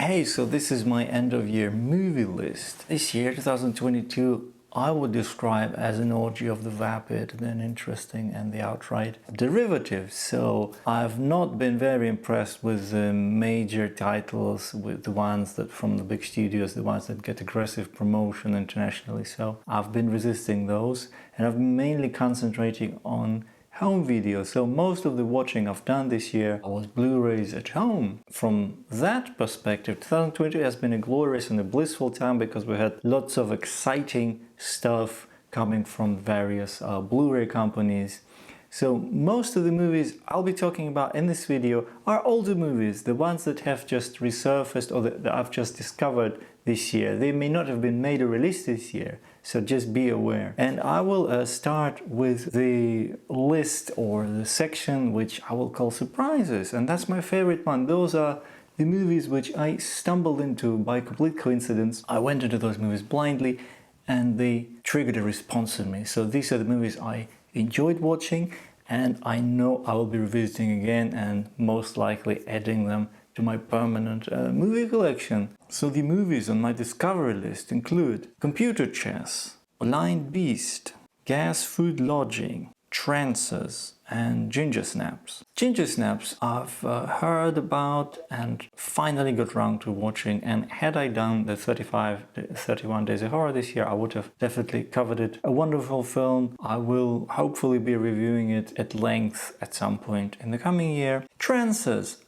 Hey, so this is my end of year movie list. This year, 2022, I would describe as an orgy of the vapid, the uninteresting and the outright derivative. So I've not been very impressed with the major titles, with the ones that from the big studios, the ones that get aggressive promotion internationally. So I've been resisting those, and I've been mainly concentrating on home video. So most of the watching I've done this year was Blu-rays at home. From that perspective, 2020 has been a glorious and a blissful time because we had lots of exciting stuff coming from various Blu-ray companies. So most of the movies I'll be talking about in this video are older movies, the ones that have just resurfaced or that I've just discovered this year. They may not have been made or released this year, so just be aware. And I will start with the list or the section which I will call surprises, and that's my favorite one. Those are the movies which I stumbled into by complete coincidence. I went into those movies blindly and they triggered a response in me. So these are the movies I enjoyed watching and I know I will be revisiting again and most likely adding them to my permanent movie collection. So the movies on my discovery list include Computer Chess, Blind Beast, Gas Food Lodging, Trances, and Ginger Snaps. Ginger Snaps I've heard about and finally got around to watching, and had I done the 31 Days of Horror this year, I would have definitely covered it. A wonderful film. I will hopefully be reviewing it at length at some point in the coming year. Trances.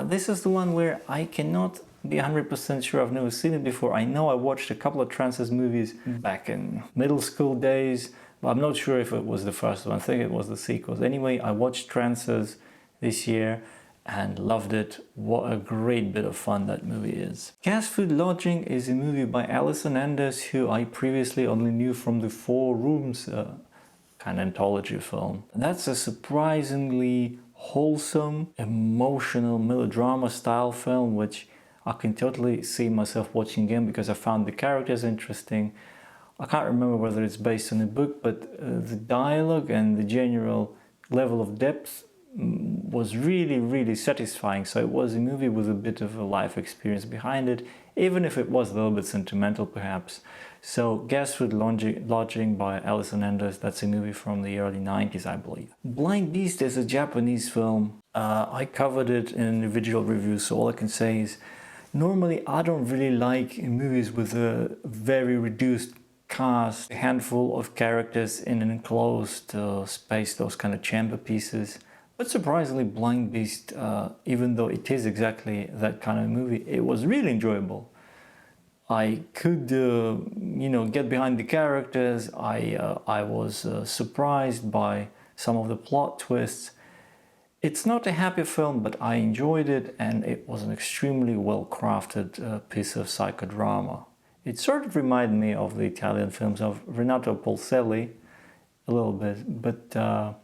This is the one where I cannot be 100% sure. I've never seen it before. I know I watched a couple of Trances movies back in middle school days, but I'm not sure if it was the first one. I think it was the sequels. Anyway, I watched Trances this year and loved it. What a great bit of fun that movie is. Gas Food Lodging is a movie by Alison Anders, who I previously only knew from the Four Rooms kind of anthology film. That's a surprisingly wholesome, emotional melodrama style film, which I can totally see myself watching again because I found the characters interesting. I can't remember whether it's based on a book, but the dialogue and the general level of depth was really satisfying. So it was a movie with a bit of a life experience behind it, even if it was a little bit sentimental perhaps. So Gas Food Lodging by Alison Anders, that's a movie from the early 90s, I believe. Blind Beast is a Japanese film. I covered it in an individual review, so all I can say is normally I don't really like movies with a very reduced cast, a handful of characters in an enclosed space, those kind of chamber pieces. But surprisingly, Blind Beast, even though it is exactly that kind of movie, it was really enjoyable. I could, get behind the characters. I was surprised by some of the plot twists. It's not a happy film, but I enjoyed it, and it was an extremely well-crafted piece of psychodrama. It sort of reminded me of the Italian films of Renato Polselli, a little bit, but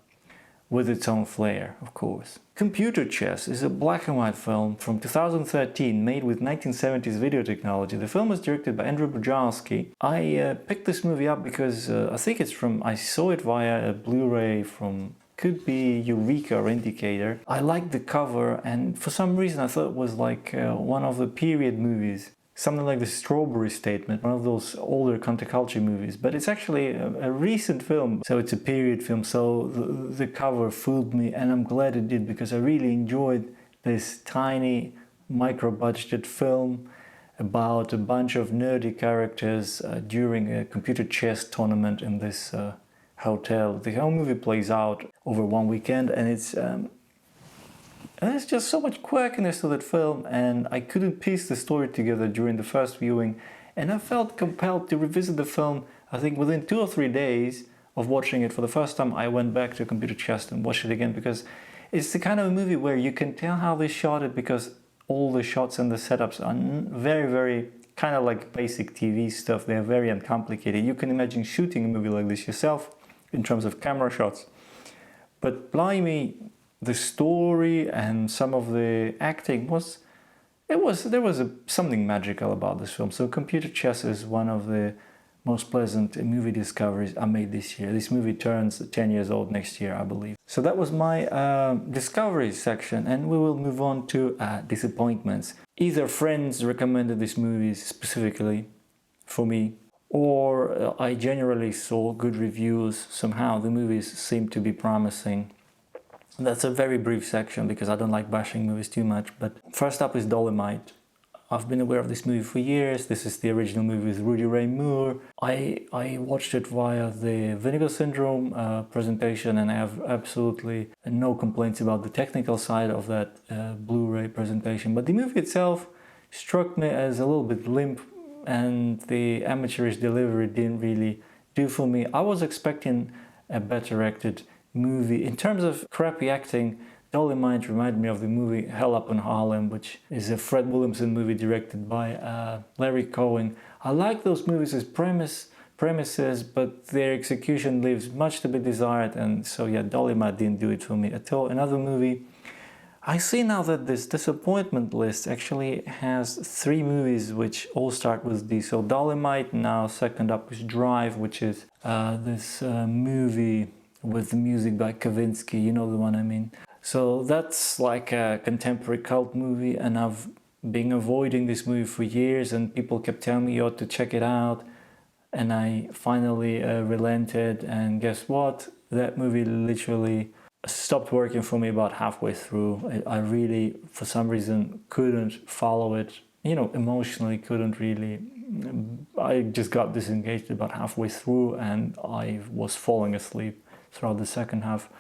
with its own flair, of course. Computer Chess is a black and white film from 2013 made with 1970s video technology. The film is directed by Andrew Bujalski. I picked this movie up because I saw it via a Blu-ray from, could be Eureka or Indicator. I liked the cover, and for some reason I thought it was like one of the period movies. Something like The Strawberry Statement, one of those older counterculture movies, but it's actually a recent film, so it's a period film, so the cover fooled me, and I'm glad it did because I really enjoyed this tiny, micro-budgeted film about a bunch of nerdy characters during a computer chess tournament in this hotel. The whole movie plays out over one weekend, and there's just so much quirkiness to that film, and I couldn't piece the story together during the first viewing, and I felt compelled to revisit the film. I think within 2 or 3 days of watching it for the first time, I went back to Computer Chess and watched it again, because it's the kind of movie where you can tell how they shot it because all the shots and the setups are very kind of like basic TV stuff. They're very uncomplicated. You can imagine shooting a movie like this yourself in terms of camera shots. But blimey, the story and some of the acting there was something magical about this film. So Computer Chess is one of the most pleasant movie discoveries I made this year. This movie turns 10 years old next year, I believe. So that was my discoveries section, and we will move on to disappointments. Either friends recommended these movies specifically for me, or I generally saw good reviews. Somehow the movies seem to be promising. That's a very brief section because I don't like bashing movies too much. But first up is Dolomite. I've been aware of this movie for years. This is the original movie with Rudy Ray Moore. I watched it via the Vinegar Syndrome presentation, and I have absolutely no complaints about the technical side of that Blu-ray presentation. But the movie itself struck me as a little bit limp, and the amateurish delivery didn't really do for me. I was expecting a better acted movie. In terms of crappy acting, Dolomite reminded me of the movie Hell Up in Harlem, which is a Fred Williamson movie directed by Larry Cohen. I like those movies as premises, but their execution leaves much to be desired, and so yeah, Dolomite didn't do it for me at all. Another movie, I see now that this disappointment list actually has 3 movies which all start with D. So Dolomite, now second up is Drive, which is this movie with the music by Kavinsky, you know the one I mean. So that's like a contemporary cult movie, and I've been avoiding this movie for years, and people kept telling me you ought to check it out, and I finally relented, and guess what? That movie literally stopped working for me about halfway through. I really, for some reason, couldn't follow it, emotionally couldn't really. I just got disengaged about halfway through, and I was falling asleep throughout the second half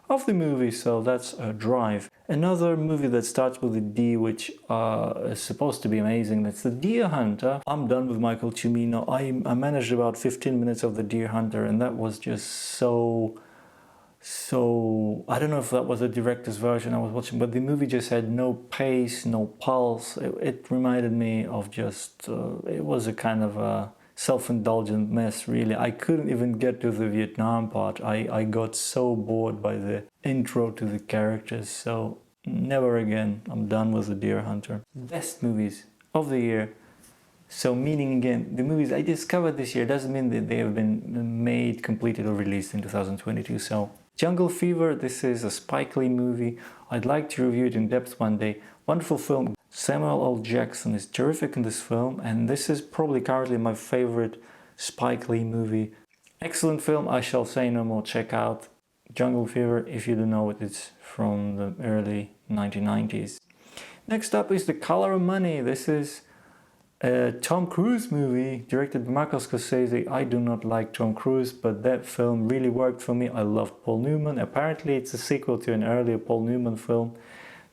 of the movie. So that's Drive. Another movie that starts with a D, which is supposed to be amazing, that's The Deer Hunter. I'm done with Michael Cimino. I managed about 15 minutes of The Deer Hunter, and that was just so I don't know if that was the director's version I was watching, but the movie just had no pace, no pulse. It reminded me of just it was a kind of a self-indulgent mess, really. I couldn't even get to the Vietnam part. I got so bored by the intro to the characters, so never again. I'm done with The Deer Hunter. Best movies of the year. So meaning again, the movies I discovered this year doesn't mean that they have been made, completed or released in 2022. So Jungle Fever, this is a Spike Lee movie. I'd like to review it in depth one day. Wonderful film. Samuel L. Jackson is terrific in this film, and this is probably currently my favorite Spike Lee movie. Excellent film, I shall say no more. Check out Jungle Fever if you don't know it. It's from the early 1990s. Next up is The Color of Money. This is a Tom Cruise movie directed by Martin Scorsese. I do not like Tom Cruise, but that film really worked for me. I loved Paul Newman. Apparently it's a sequel to an earlier Paul Newman film.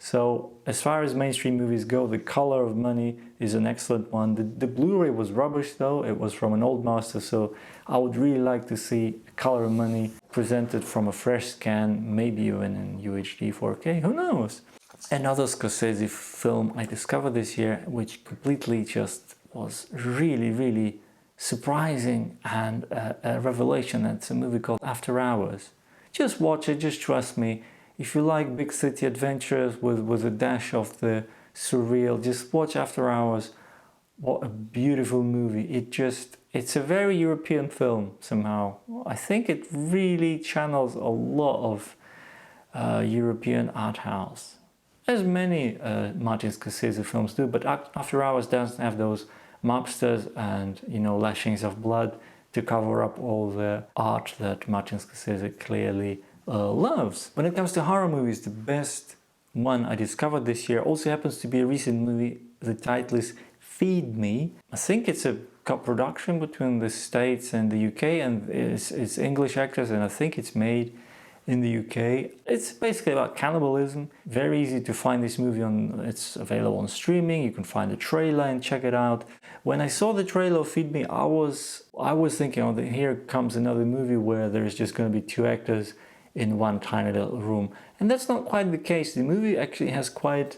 So as far as mainstream movies go, The Color of Money is an excellent one. The Blu-ray was rubbish though. It was from an old master, so I would really like to see Color of Money presented from a fresh scan, maybe even in UHD 4K, who knows? Another Scorsese film I discovered this year, which completely just was really surprising and a revelation. It's a movie called After Hours. Just watch it, just trust me. If you like big city adventures with a dash of the surreal, just watch After Hours. What a beautiful movie. It's a very European film somehow. I think it really channels a lot of European art house. As many Martin Scorsese films do, but After Hours doesn't have those mobsters and lashings of blood to cover up all the art that Martin Scorsese clearly loves. When it comes to horror movies, the best one I discovered this year also happens to be a recent movie. The title is Feed Me. I think it's a co-production between the States and the UK, and it's English actors, and I think it's made in the UK. It's basically about cannibalism. Very easy to find this movie it's available on streaming. You can find the trailer and check it out. When I saw the trailer of Feed Me, I was thinking, here comes another movie where there's just going to be 2 actors in one tiny little room. And that's not quite the case. The movie actually has quite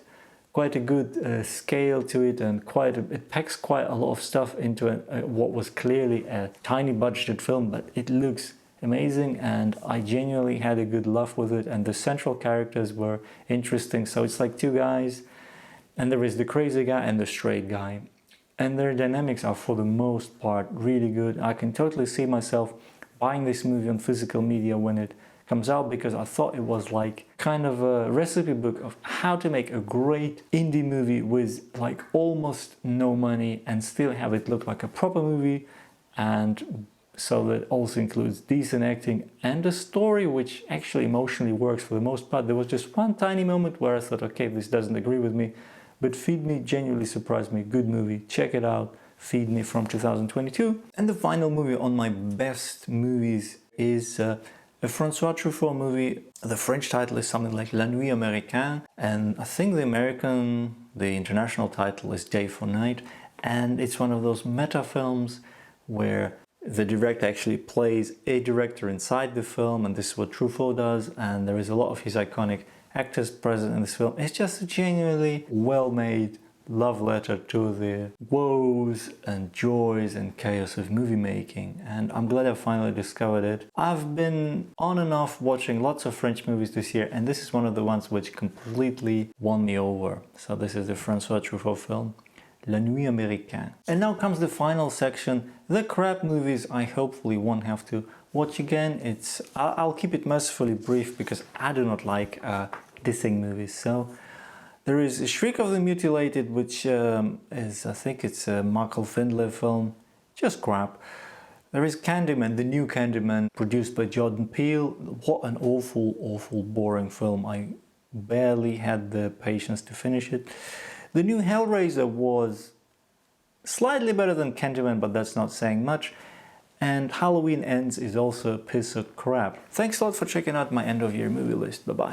a good scale to it, and it packs quite a lot of stuff into what was clearly a tiny budgeted film, but it looks amazing, and I genuinely had a good laugh with it, and the central characters were interesting. So it's like 2 guys, and there is the crazy guy and the straight guy. and their dynamics are for the most part really good. I can totally see myself buying this movie on physical media when it comes out, because I thought it was like kind of a recipe book of how to make a great indie movie with like almost no money and still have it look like a proper movie, and so that also includes decent acting and a story which actually emotionally works for the most part. There was just one tiny moment where I thought, okay, this doesn't agree with me, but Feed Me genuinely surprised me. Good movie, check it out. Feed Me from 2022. And the final movie on my best movies is a François Truffaut movie. The French title is something like La Nuit Américaine, and I think the international title is Day for Night, and it's one of those meta films where the director actually plays a director inside the film, and this is what Truffaut does, and there is a lot of his iconic actors present in this film. It's just a genuinely well-made love letter to the woes and joys and chaos of movie making, and I'm glad I finally discovered it. I've been on and off watching lots of French movies this year, and this is one of the ones which completely won me over. So this is the François Truffaut film, La Nuit Américaine. And now comes the final section, the crap movies I hopefully won't have to watch again. I'll keep it mercifully brief because I do not like dissing movies. So there is Shriek of the Mutilated, which is, I think it's a Michael Findlay film, just crap. There is Candyman, the new Candyman, produced by Jordan Peele. What an awful, awful, boring film. I barely had the patience to finish it. The new Hellraiser was slightly better than Candyman, but that's not saying much. And Halloween Ends is also a piece of crap. Thanks a lot for checking out my end of year movie list. Bye bye.